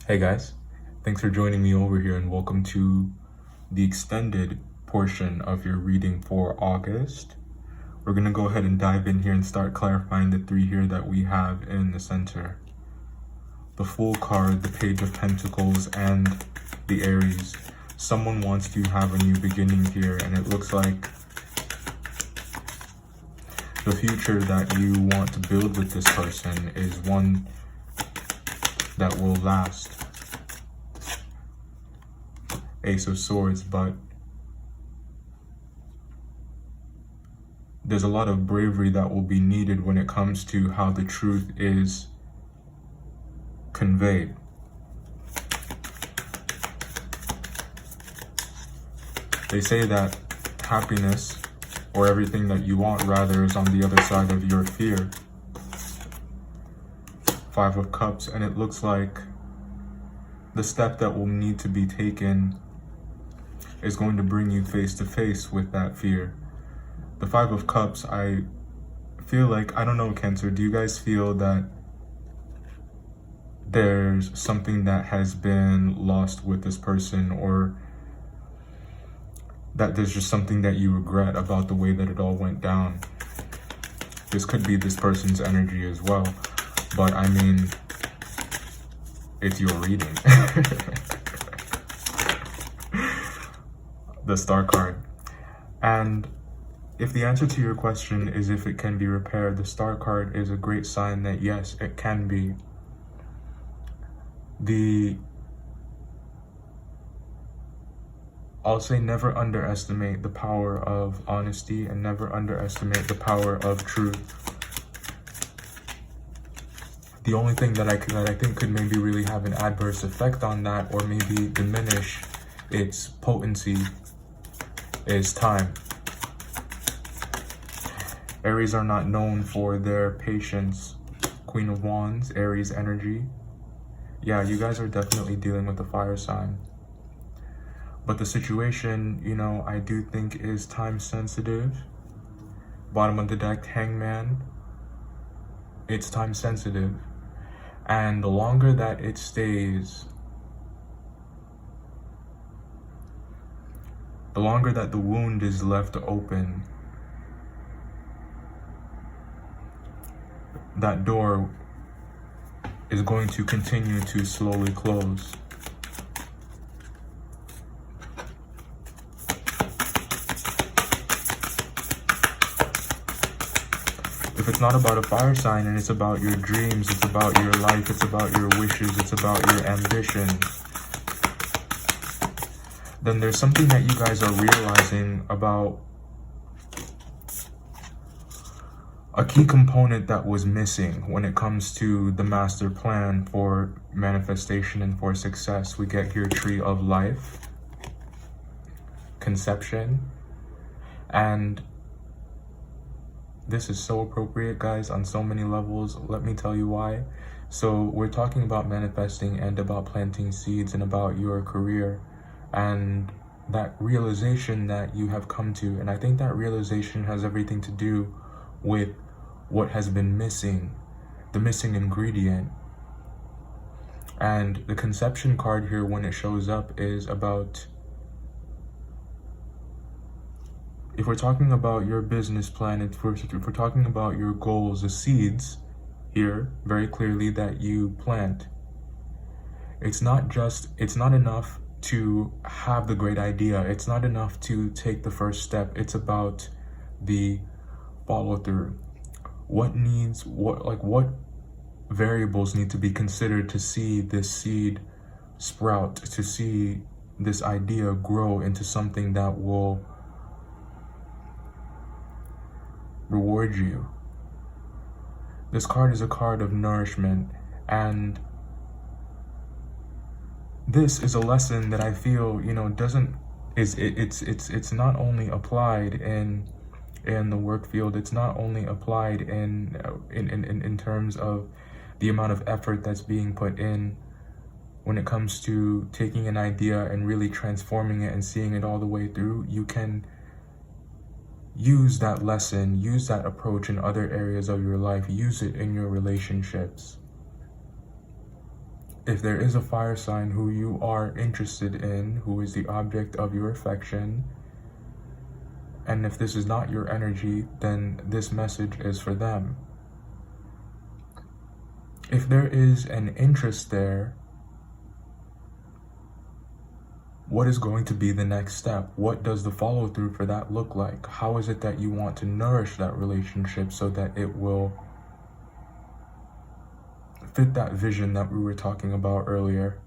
Hey guys, thanks for joining me over here and welcome to the extended portion of your reading for August. We're going to go ahead and dive in here and start clarifying the three here that we have in the center. The Fool card, the Page of Pentacles, and the Aries. Someone wants to have a new beginning here, and it looks like the future that you want to build with this person is one that will last. Ace of Swords, but there's a lot of bravery that will be needed when it comes to how the truth is conveyed. They say that happiness, or everything that you want rather, is on the other side of your fear. Five of Cups, and it looks like the step that will need to be taken is going to bring you face to face with that fear. The Five of Cups, I feel like, I don't know, Cancer, do you guys feel that there's something that has been lost with this person, or that there's just something that you regret about the way that it all went down? This could be this person's energy as well, but I mean, it's your reading. The Star card. And if the answer to your question is if it can be repaired, the Star card is a great sign that yes, it can be. I'll say never underestimate the power of honesty and never underestimate the power of truth. The only thing that I think could maybe really have an adverse effect on that, or maybe diminish its potency, is time. Aries are not known for their patience. Queen of Wands, Aries energy. Yeah, you guys are definitely dealing with a fire sign. But the situation, you know, I do think is time sensitive. Bottom of the deck, Hangman. It's time sensitive. And the longer that it stays, the longer that the wound is left open, that door is going to continue to slowly close. If it's not about a fire sign and it's about your dreams, it's about your life, it's about your wishes, it's about your ambition, then there's something that you guys are realizing about a key component that was missing when it comes to the master plan for manifestation and for success. We get here Tree of Life, conception, and this is so appropriate, guys, on so many levels. Let me tell you why. So we're talking about manifesting and about planting seeds and about your career and that realization that you have come to. And I think that realization has everything to do with what has been missing, the missing ingredient. And the conception card here, when it shows up, is about, if we're talking about your business plan, if we're talking about your goals, the seeds here, very clearly, that you plant. It's not enough to have the great idea. It's not enough to take the first step. It's about the follow through. What variables need to be considered to see this seed sprout, to see this idea grow into something that will reward you. This card is a card of nourishment, and this is a lesson that I feel, you know, it's not only applied in the work field, it's not only applied in terms of the amount of effort that's being put in when it comes to taking an idea and really transforming it and seeing it all the way through. You can use that lesson, use that approach in other areas of your life, use it in your relationships. if there is a fire sign who you are interested in, who is the object of your affection, and if this is not your energy, then this message is for them. If there is an interest there, what is going to be the next step? What does the follow through for that look like? How is it that you want to nourish that relationship so that it will fit that vision that we were talking about earlier?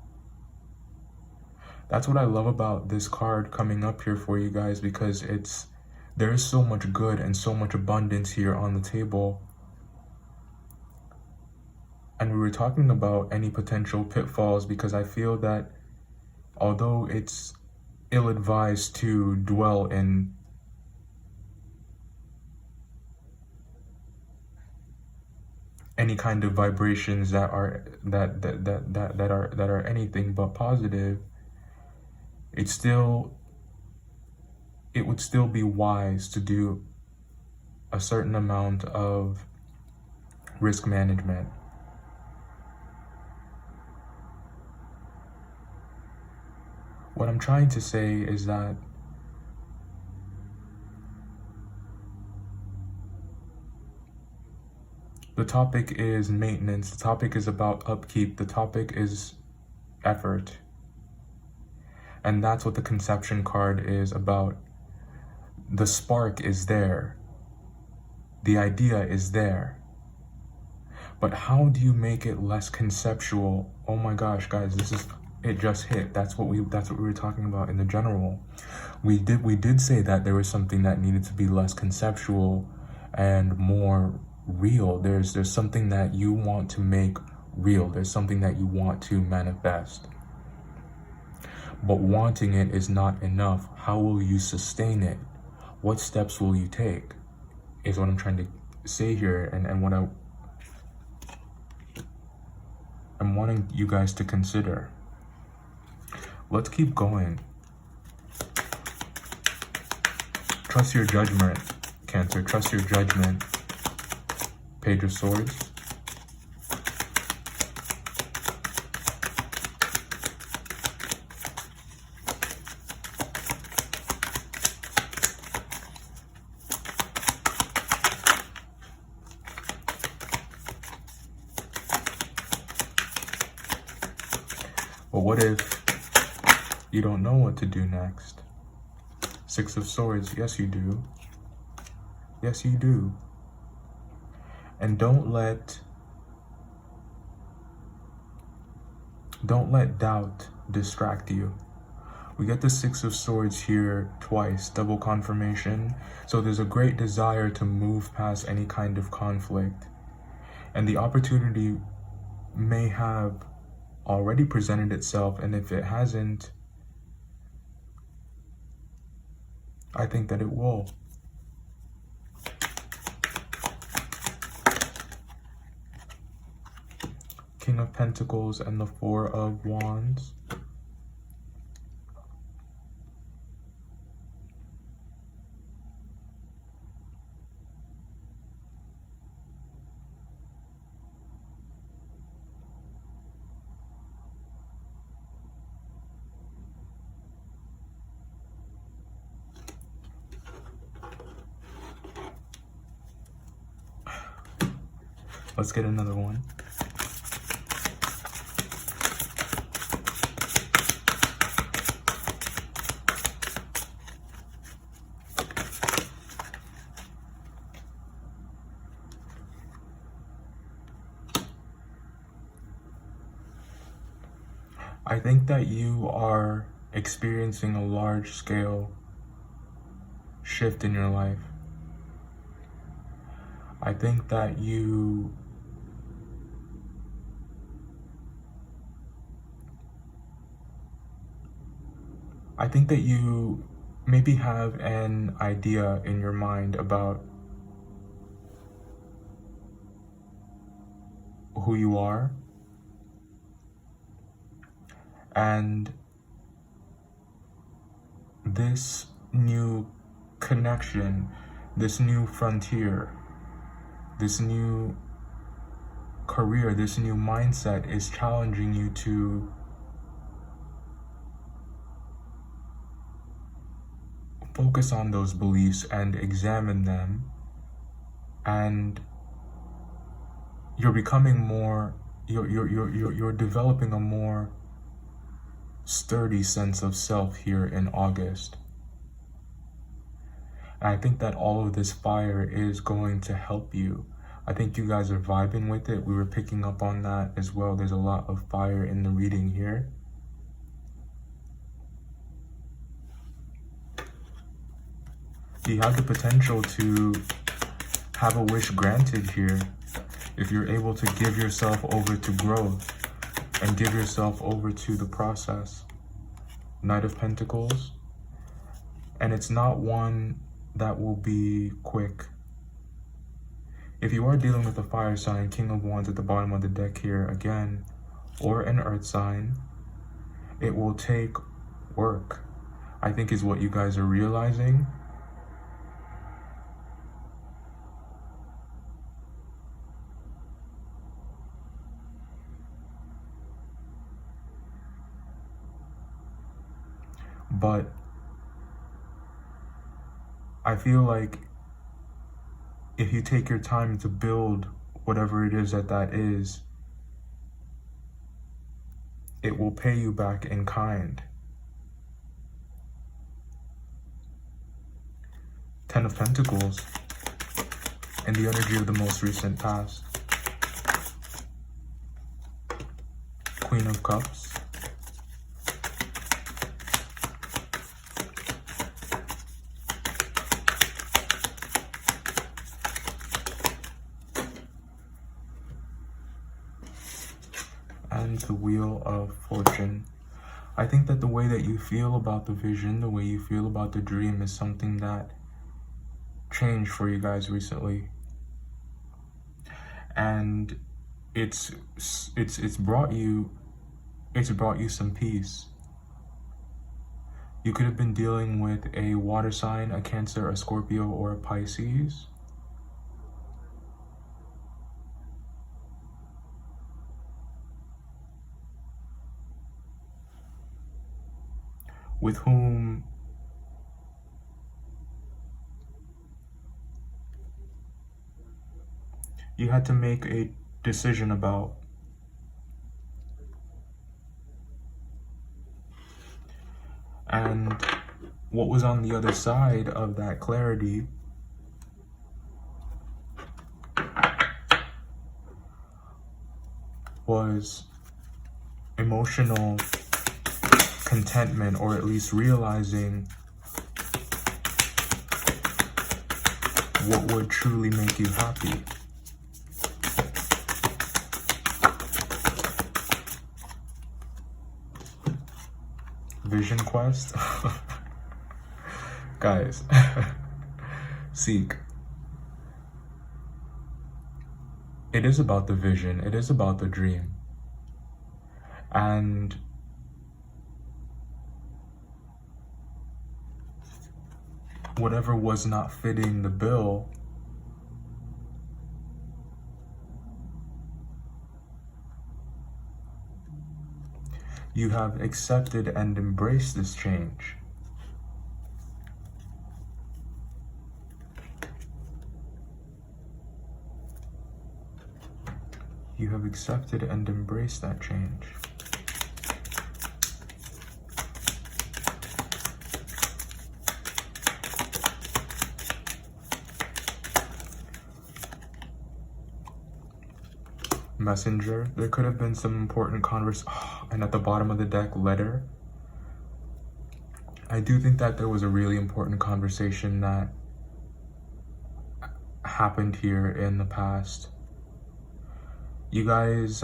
That's what I love about this card coming up here for you guys, because there is so much good and so much abundance here on the table. And we were talking about any potential pitfalls, because I feel that although it's ill-advised to dwell in any kind of vibrations that are anything but positive, it would still be wise to do a certain amount of risk management. What I'm trying to say is that the topic is maintenance, the topic is about upkeep, the topic is effort. And that's what the conception card is about. The spark is there. The idea is there. But how do you make it less conceptual? Oh my gosh, guys, it just hit. That's what we were talking about in the general. We did say that there was something that needed to be less conceptual and more real. There's something that you want to make real. There's something that you want to manifest. But wanting it is not enough. How will you sustain it? What steps will you take? Is what I'm trying to say here, and what I'm wanting you guys to consider. Let's keep going. Trust your judgment, Cancer. Trust your judgment. Page of Swords. But what if you don't know what to do next? Six of Swords. Yes, you do. Yes, you do. And don't let doubt distract you. We get the Six of Swords here twice, double confirmation. So there's a great desire to move past any kind of conflict. And the opportunity may have already presented itself, and if it hasn't, I think that it will. King of Pentacles and the Four of Wands. Let's get another one. I think that you are experiencing a large-scale shift in your life. I think that you maybe have an idea in your mind about who you are, and this new connection, this new frontier, this new career, this new mindset is challenging you to focus on those beliefs and examine them, and you're becoming more, you're developing a more sturdy sense of self here in August. And I think that all of this fire is going to help you. I think you guys are vibing with it. We were picking up on that as well. There's a lot of fire in the reading here. You have the potential to have a wish granted here if you're able to give yourself over to growth and give yourself over to the process. Knight of Pentacles. And it's not one that will be quick. If you are dealing with a fire sign, King of Wands at the bottom of the deck here again, or an earth sign, it will take work, I think is what you guys are realizing. But I feel like if you take your time to build whatever it is that is, it will pay you back in kind. Ten of Pentacles and the energy of the most recent past. Queen of Cups. And the Wheel of Fortune. I think that the way that you feel about the vision, the way you feel about the dream is something that changed for you guys recently. And it's brought you some peace. You could have been dealing with a water sign, a Cancer, a Scorpio, or a Pisces. With whom you had to make a decision about. And what was on the other side of that clarity was emotional contentment, or at least realizing what would truly make you happy. Vision Quest. Guys, seek. It is about the vision. It is about the dream. And whatever was not fitting the bill, you have accepted and embraced this change. You have accepted and embraced that change. Messenger. There could have been some important and at the bottom of the deck, letter. I do think that there was a really important conversation that happened here in the past. You guys,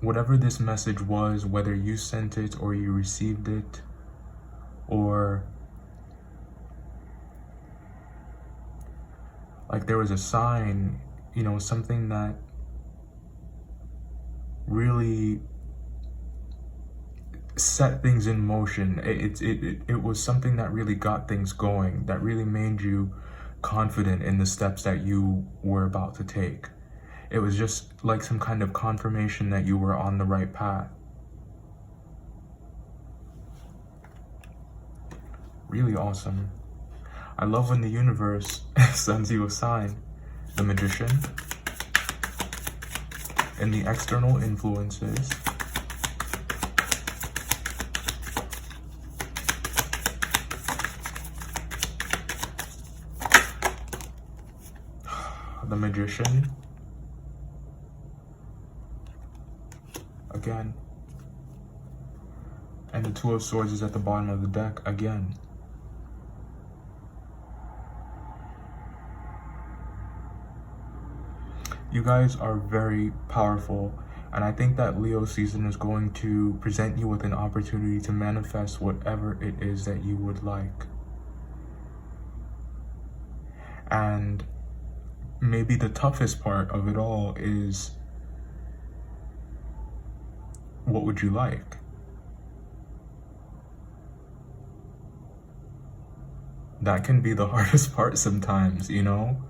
whatever this message was, whether you sent it or you received it, or like there was a sign, you know, something that really set things in motion. It was something that really got things going, that really made you confident in the steps that you were about to take. It was just like some kind of confirmation that you were on the right path. Really awesome. I love when the universe sends you a sign. The Magician and the external influences. The Magician. Again. And the Two of Swords is at the bottom of the deck again. You guys are very powerful, and I think that Leo season is going to present you with an opportunity to manifest whatever it is that you would like. And maybe the toughest part of it all is, what would you like? That can be the hardest part sometimes, you know?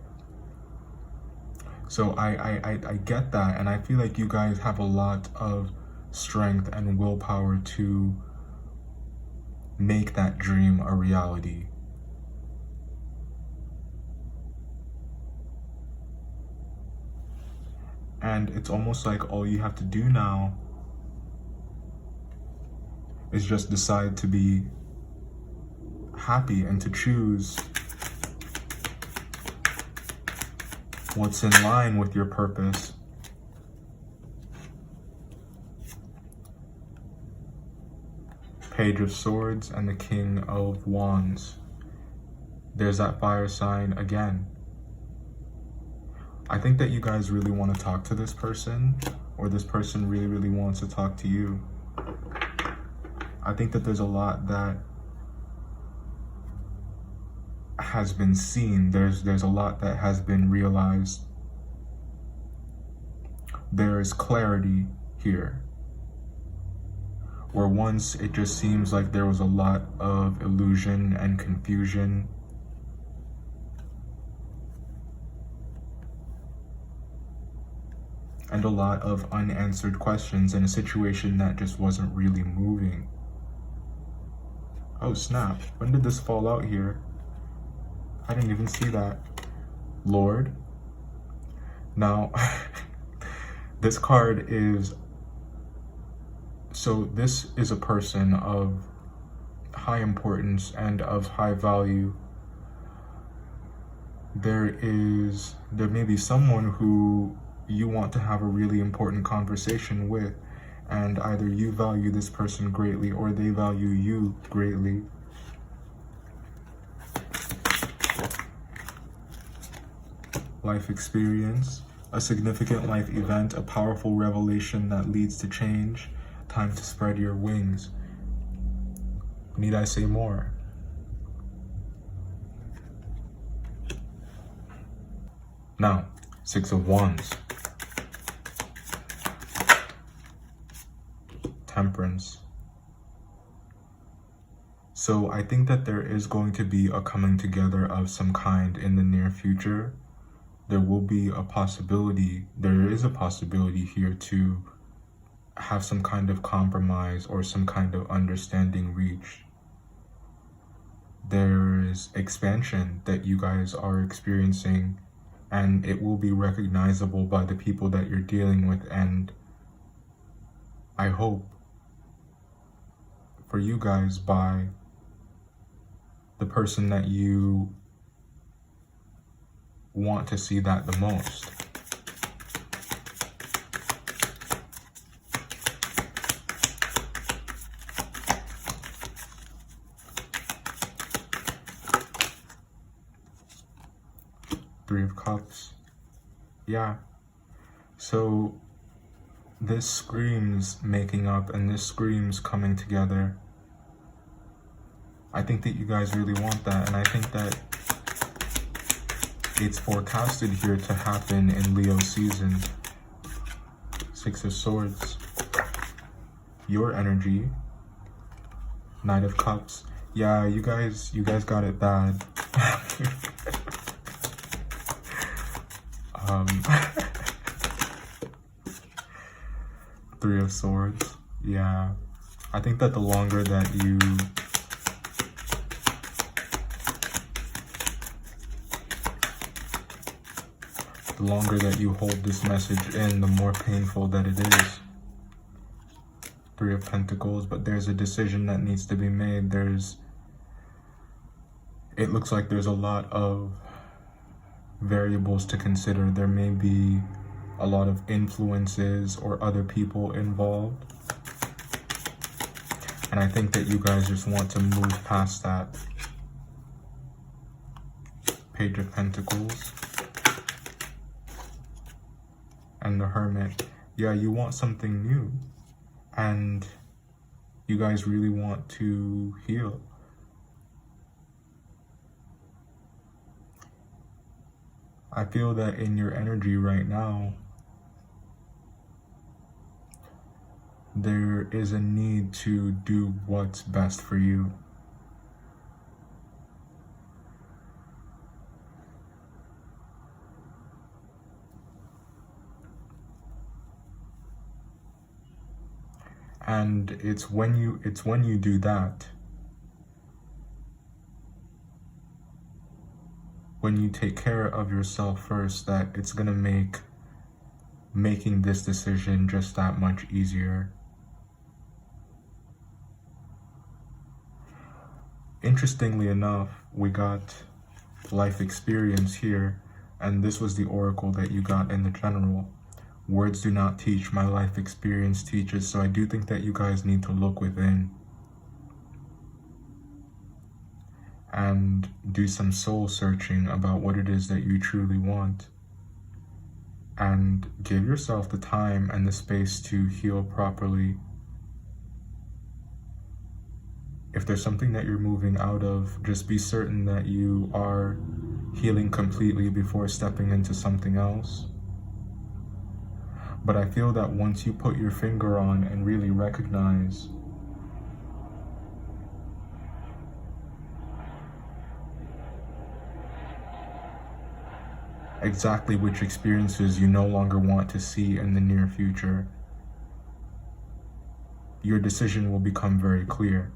So I get that, and I feel like you guys have a lot of strength and willpower to make that dream a reality. And it's almost like all you have to do now is just decide to be happy and to choose what's in line with your purpose. Page of Swords and the King of Wands. There's that fire sign again. I think that you guys really want to talk to this person, or this person really, really wants to talk to you. I think that there's a lot that has been seen. There's a lot that has been realized. There is clarity here, where once it just seems like there was a lot of illusion and confusion. And a lot of unanswered questions in a situation that just wasn't really moving. Oh snap, when did this fall out here? I didn't even see that. Lord. Now, this card is, so this is a person of high importance and of high value. There may be someone who you want to have a really important conversation with, and either you value this person greatly or they value you greatly. Life experience, a significant life event, a powerful revelation that leads to change. Time to spread your wings. Need I say more? Now, Six of Wands. Temperance. So I think that there is going to be a coming together of some kind in the near future. There will be a possibility, there is a possibility here to have some kind of compromise or some kind of understanding reached. There is expansion that you guys are experiencing, and it will be recognizable by the people that you're dealing with, and I hope for you guys by the person that you want to see that the most. Three of Cups. Yeah. So this screams making up, and this screams coming together. I think that you guys really want that, and I think that it's forecasted here to happen in Leo season. Six of Swords. Your energy. Knight of Cups. Yeah, you guys got it bad. Three of Swords. Yeah. I think that the longer that you hold this message in, the more painful that it is. Three of Pentacles, but there's a decision that needs to be made. It looks like there's a lot of variables to consider. There may be a lot of influences or other people involved. And I think that you guys just want to move past that. Page of Pentacles. And the Hermit. Yeah, you want something new. And you guys really want to heal. I feel that in your energy right now, there is a need to do what's best for you. And it's when you do that, when you take care of yourself first, that it's gonna make making this decision just that much easier. Interestingly enough, we got life experience here, and this was the oracle that you got in the general. Words do not teach, my life experience teaches. So I do think that you guys need to look within and do some soul searching about what it is that you truly want, and give yourself the time and the space to heal properly. If there's something that you're moving out of, just be certain that you are healing completely before stepping into something else. But I feel that once you put your finger on and really recognize exactly which experiences you no longer want to see in the near future, your decision will become very clear.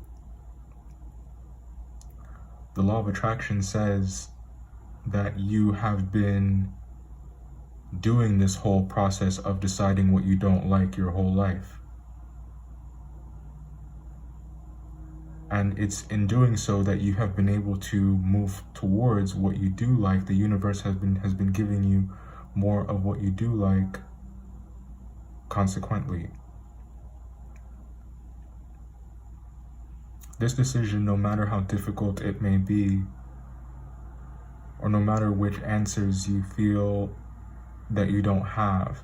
The law of attraction says that you have been doing this whole process of deciding what you don't like your whole life. And it's in doing so that you have been able to move towards what you do like. The universe has been giving you more of what you do like, consequently. This decision, no matter how difficult it may be, or no matter which answers you feel that you don't have,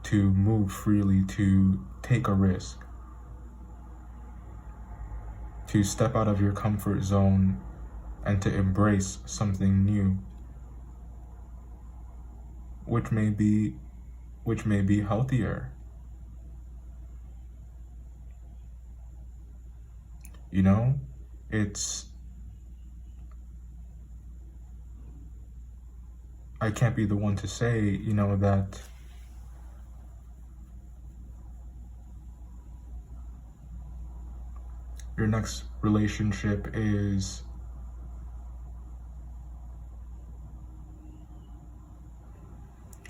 to move freely, to take a risk, to step out of your comfort zone and to embrace something new, which may be healthier. You know, I can't be the one to say, you know, that your next relationship is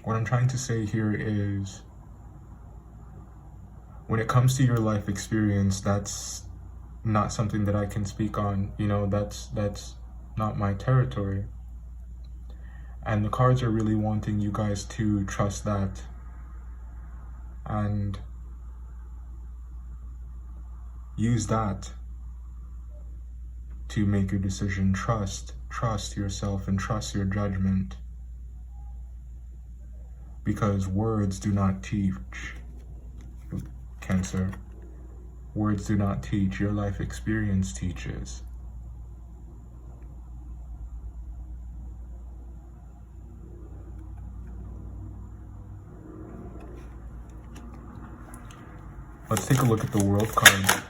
what I'm trying to say here is, when it comes to your life experience, that's not something that I can speak on. You know, that's not my territory. And the cards are really wanting you guys to trust that and use that to make your decision. Trust yourself and trust your judgment, because words do not teach, Cancer. Words do not teach, your life experience teaches. Let's take a look at the World card.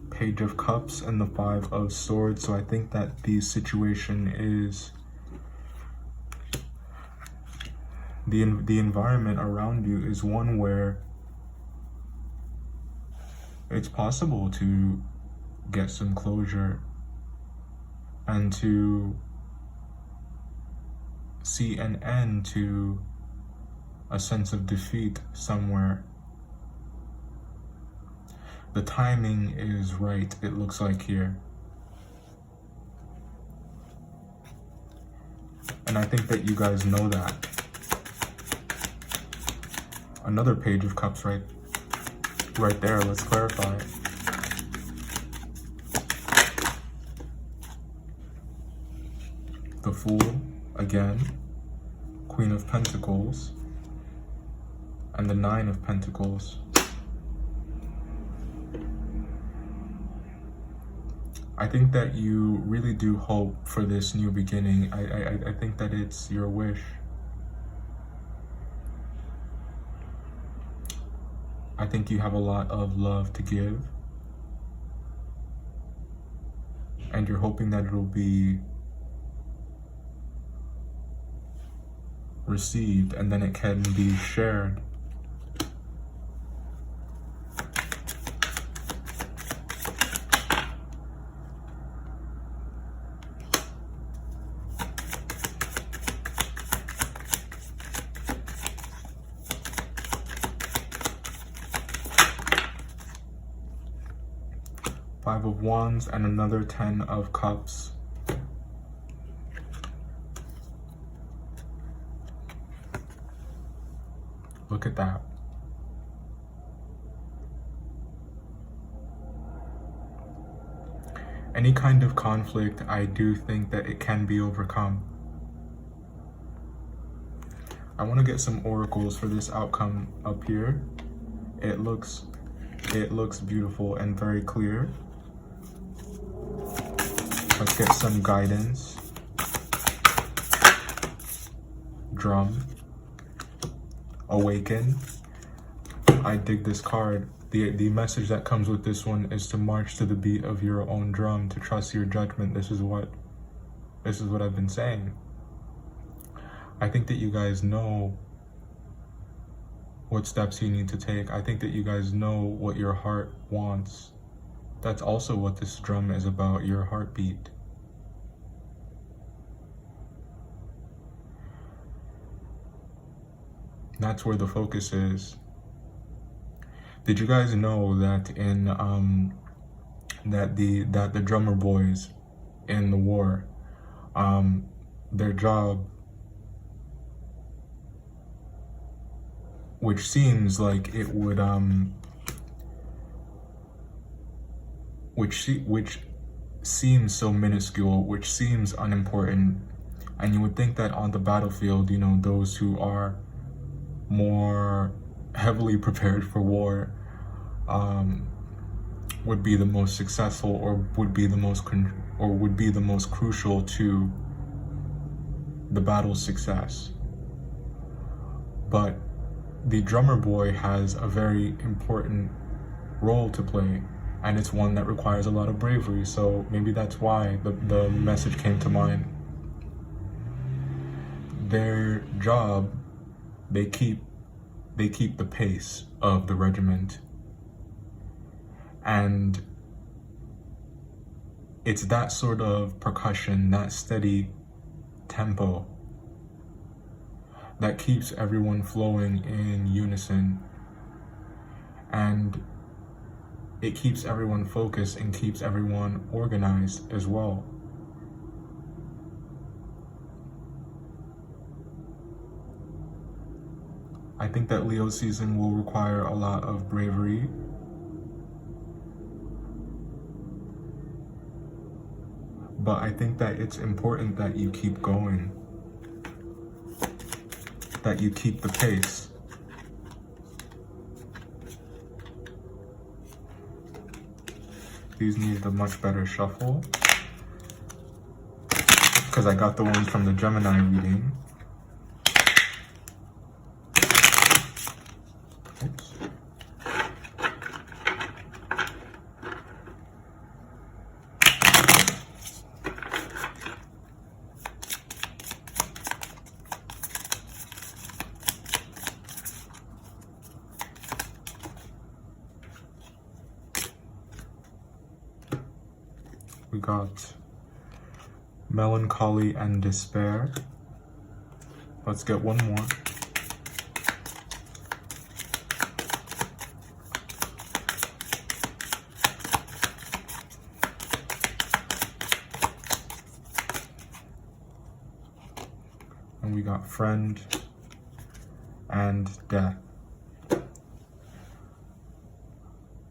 Page of Cups and the Five of Swords. So I think that the situation is the environment around you is one where it's possible to get some closure and to see an end to a sense of defeat somewhere. The timing is right, it looks like here. And I think that you guys know that. Another Page of Cups right there, let's clarify. The Fool, again, Queen of Pentacles, and the Nine of Pentacles. I think that you really do hope for this new beginning. I think that it's your wish. I think you have a lot of love to give. And you're hoping that it'll be received and then it can be shared. Five of Wands and another 10 of Cups. Look at that. Any kind of conflict, I do think that it can be overcome. I want to get some oracles for this outcome up here. It looks beautiful and very clear. Let's get some guidance. Drum. Awaken. I dig this card. The message that comes with this one is to march to the beat of your own drum, to trust your judgment. This is what I've been saying. I think that you guys know what steps you need to take. I think that you guys know what your heart wants. That's also what this drum is about, your heartbeat. That's where the focus is. Did you guys know that in that the drummer boys in the war, their job, which seems like it would which seems so minuscule, which seems unimportant, and you would think that on the battlefield, you know, those who are more heavily prepared for war would be the most successful, or would be the most crucial to the battle's success. But the drummer boy has a very important role to play, and it's one that requires a lot of bravery. So maybe that's why the message came to mind. Their job, they keep the pace of the regiment, and it's that sort of percussion, that steady tempo, that keeps everyone flowing in unison, and it keeps everyone focused and keeps everyone organized as well. I think that Leo season will require a lot of bravery. But I think that it's important that you keep going, that you keep the pace. These need a much better shuffle, because I got the ones from the Gemini reading. Oops. We got melancholy and despair. Let's get one more. And we got friend and death.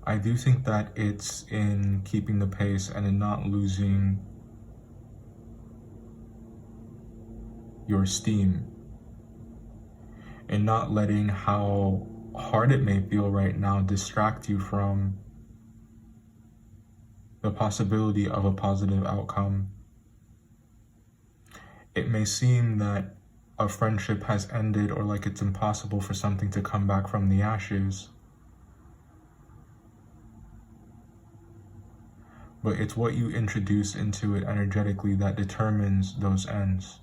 I do think that it's in keeping the pace and in not losing your steam, in not letting how hard it may feel right now distract you from the possibility of a positive outcome. It may seem that a friendship has ended or like it's impossible for something to come back from the ashes. But it's what you introduce into it energetically that determines those ends.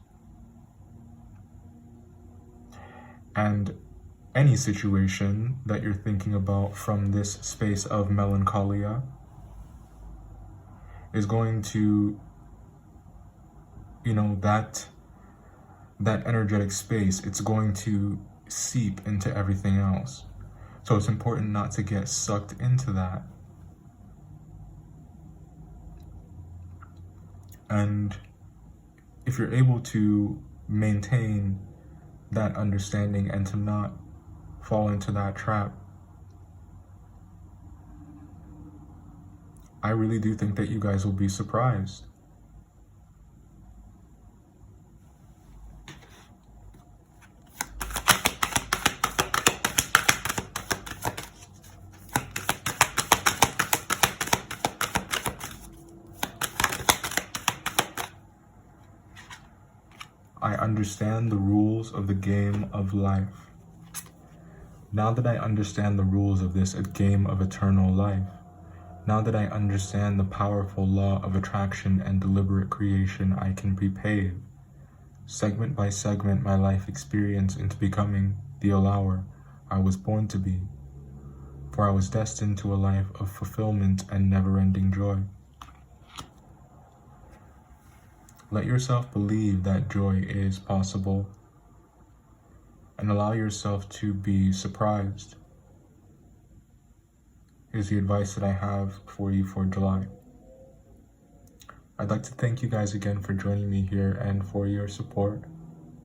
And any situation that you're thinking about from this space of melancholia is going to, that energetic space, it's going to seep into everything else. So it's important not to get sucked into that. And if you're able to maintain that understanding and to not fall into that trap, I really do think that you guys will be surprised. I understand the rules of the game of life. Now that I understand the rules of this game of eternal life, now that I understand the powerful law of attraction and deliberate creation, I can prepave, segment by segment, my life experience into becoming the allower I was born to be, for I was destined to a life of fulfillment and never-ending joy. Let yourself believe that joy is possible, and allow yourself to be surprised, is the advice that I have for you for July. I'd like to thank you guys again for joining me here and for your support.